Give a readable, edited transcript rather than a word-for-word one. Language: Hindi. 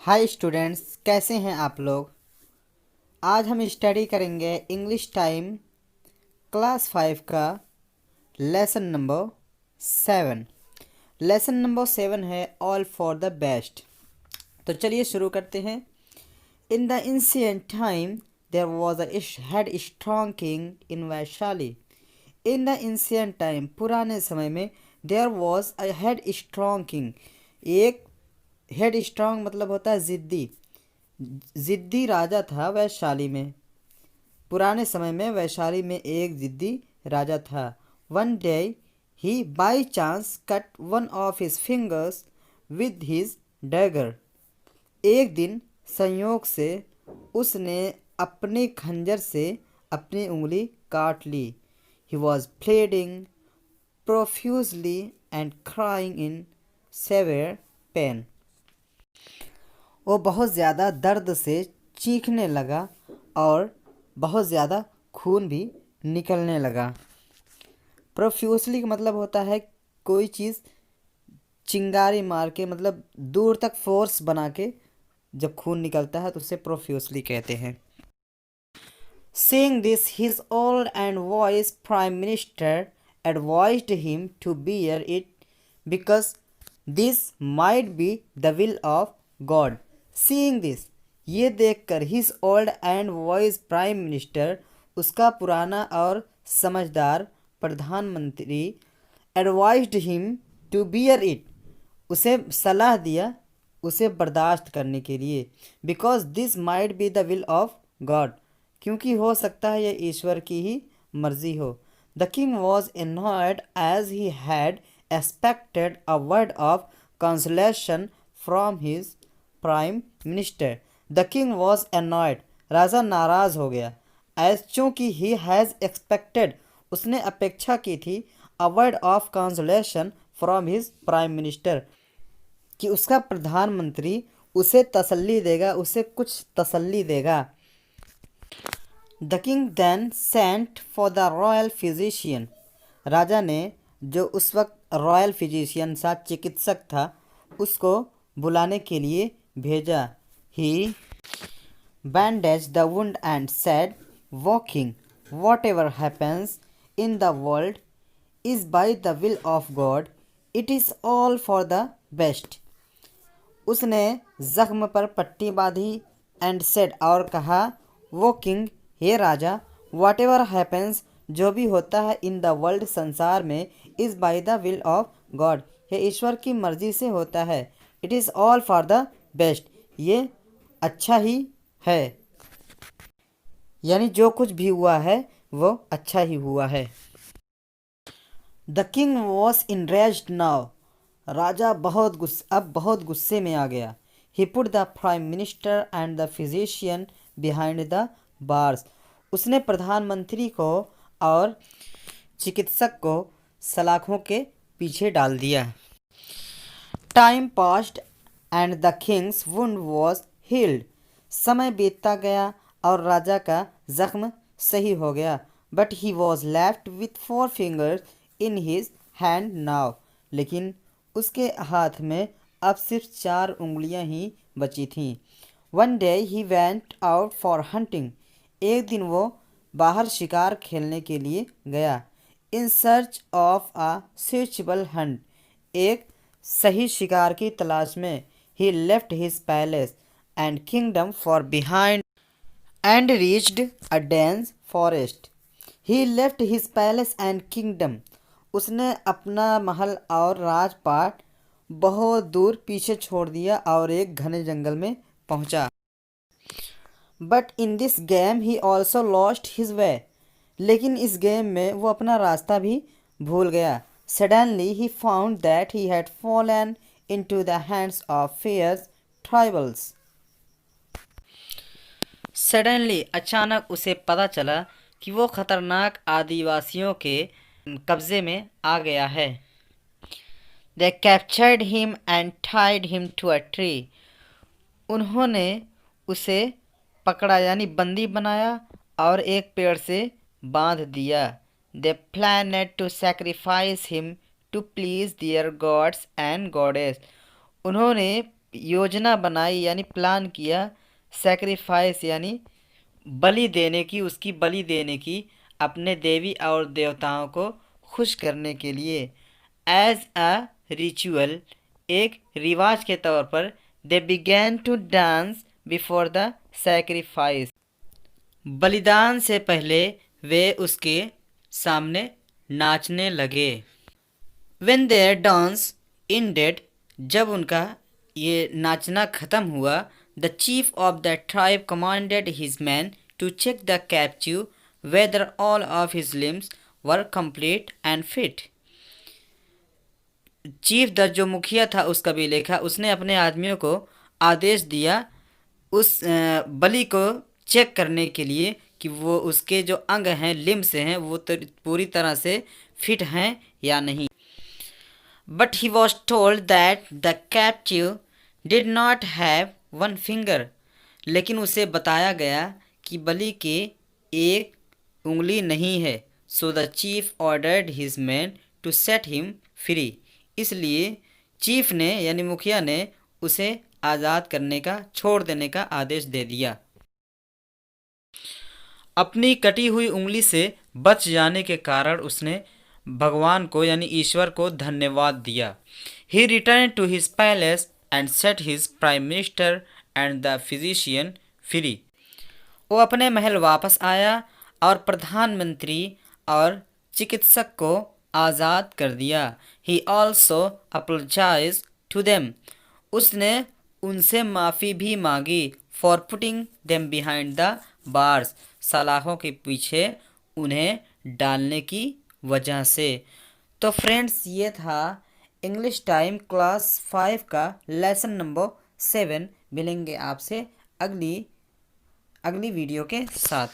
हाय स्टूडेंट्स, कैसे हैं आप लोग। आज हम स्टडी करेंगे इंग्लिश टाइम क्लास 5 का लेसन नंबर 7। लेसन नंबर 7 है ऑल फॉर द बेस्ट। तो चलिए शुरू करते हैं। In the ancient time there was a head strong king in Vaishali. In the ancient time, पुराने समय में, there was a head strong king. एक हेड स्ट्रॉन्ग मतलब होता है जिद्दी। जिद्दी राजा था वैशाली में। पुराने समय में वैशाली में एक जिद्दी राजा था। One day he by chance cut one of his fingers with his dagger. एक दिन संयोग से उसने अपने खंजर से अपनी उंगली काट ली। He was pleading profusely and crying in severe pain. वो बहुत ज़्यादा दर्द से चीखने लगा और बहुत ज़्यादा खून भी निकलने लगा। प्रोफ्यूसली का मतलब होता है कोई चीज़ चिंगारी मार के, मतलब दूर तक फोर्स बना के जब खून निकलता है तो उसे प्रोफ्यूसली कहते हैं। Seeing this, his old and wise prime minister advised him to bear it because this might be the will of God. Seeing this, ये देखकर his old and wise prime minister, उसका पुराना और समझदार प्रधानमंत्री, advised him to bear it, उसे सलाह दिया उसे बर्दाश्त करने के लिए। Because this might be the will of God, क्योंकि हो सकता है यह ईश्वर की ही मर्जी हो। The king was annoyed as he had expected a word of consolation from his prime minister. The king was annoyed, राजा नाराज हो गया। एज चूँकि ही हैज़ एक्सपेक्टेड, उसने अपेक्षा की थी, a word of consolation from his prime minister, कि उसका प्रधानमंत्री उसे तसल्ली देगा, उसे कुछ तसल्ली देगा। The king then sent for the royal physician, राजा ने जो उस वक्त रॉयल फिजिशियन सा चिकित्सक था उसको बुलाने के लिए भेजा। ही bandaged the wound and said, walking, whatever happens in the world is by the will of God, it is all for the best. उसने जख्म पर पट्टी बांधी एंड सेड, और कहा, वो किंग, हे राजा, वॉट एवर हैपन्स, जो भी होता है, इन द वर्ल्ड, संसार में, is by the will of god, ये ईश्वर की मर्जी से होता है। It is all for the best, ये अच्छा ही है, यानी जो कुछ भी हुआ है वो अच्छा ही हुआ है। The king was enraged now, राजा अब बहुत गुस्से में आ गया। He put the prime minister and the physician behind the bars, उसने प्रधानमंत्री को और चिकित्सक को सलाखों के पीछे डाल दिया। Time passed and the king's wound was healed, समय बीतता गया और राजा का जख्म सही हो गया। But he was left with 4 fingers in his hand now, लेकिन उसके हाथ में अब सिर्फ 4 उंगलियां ही बची थीं। One day he went out for hunting, एक दिन वो बाहर शिकार खेलने के लिए गया। In search of a suitable hunt, एक सही शिकार की तलाश में। He left his palace and kingdom for behind and reached a dense forest. He left his palace and kingdom. उसने अपना महल और राजपाट बहुत दूर पीछे छोड़ दिया और एक घने जंगल में पहुंचा। But in this game he also lost his way. लेकिन इस गेम में वो अपना रास्ता भी भूल गया। Suddenly he found that he had fallen into the hands of fierce tribals. Suddenly, अचानक उसे पता चला कि वो खतरनाक आदिवासियों के कब्जे में आ गया है। They captured him and tied him to a tree, उन्होंने उसे पकड़ा यानी बंदी बनाया और एक पेड़ से बांध दिया। They planned to sacrifice him to please their gods and goddess, उन्होंने योजना बनाई यानी प्लान किया, सेक्रीफाइस यानी बलि देने की, उसकी बलि देने की अपने देवी और देवताओं को खुश करने के लिए। एज अ रिचुअल, एक रिवाज के तौर पर, they began to dance before the sacrifice, बलिदान से पहले वे उसके सामने नाचने लगे। When their dance ended, जब उनका ये नाचना खत्म हुआ, the chief of the tribe commanded his men to check the captive whether all of his limbs were complete and fit. Chief the जो मुखिया था उस कबीले का, उसने अपने आदमियों को आदेश दिया उस बलि को चेक करने के लिए कि वो उसके जो अंग हैं, लिम्स हैं, वो पूरी तरह से फिट हैं या नहीं। But he was told that the captive did not have one finger. लेकिन उसे बताया गया कि बलि के एक उंगली नहीं है। So the chief ordered his men to set him free. इसलिए चीफ ने यानी मुखिया ने उसे आज़ाद करने का, छोड़ देने का आदेश दे दिया। अपनी कटी हुई उंगली से बच जाने के कारण उसने भगवान को यानी ईश्वर को धन्यवाद दिया। He returned to his palace and set his prime minister and the physician free. वो अपने महल वापस आया और प्रधानमंत्री और चिकित्सक को आज़ाद कर दिया। He also apologized to them. उसने उनसे माफ़ी भी मांगी for putting them behind the bars. सलाखों के पीछे उन्हें डालने की वजह से। तो फ्रेंड्स, ये था इंग्लिश टाइम क्लास 5 का लेसन नंबर 7। मिलेंगे आपसे अगली वीडियो के साथ।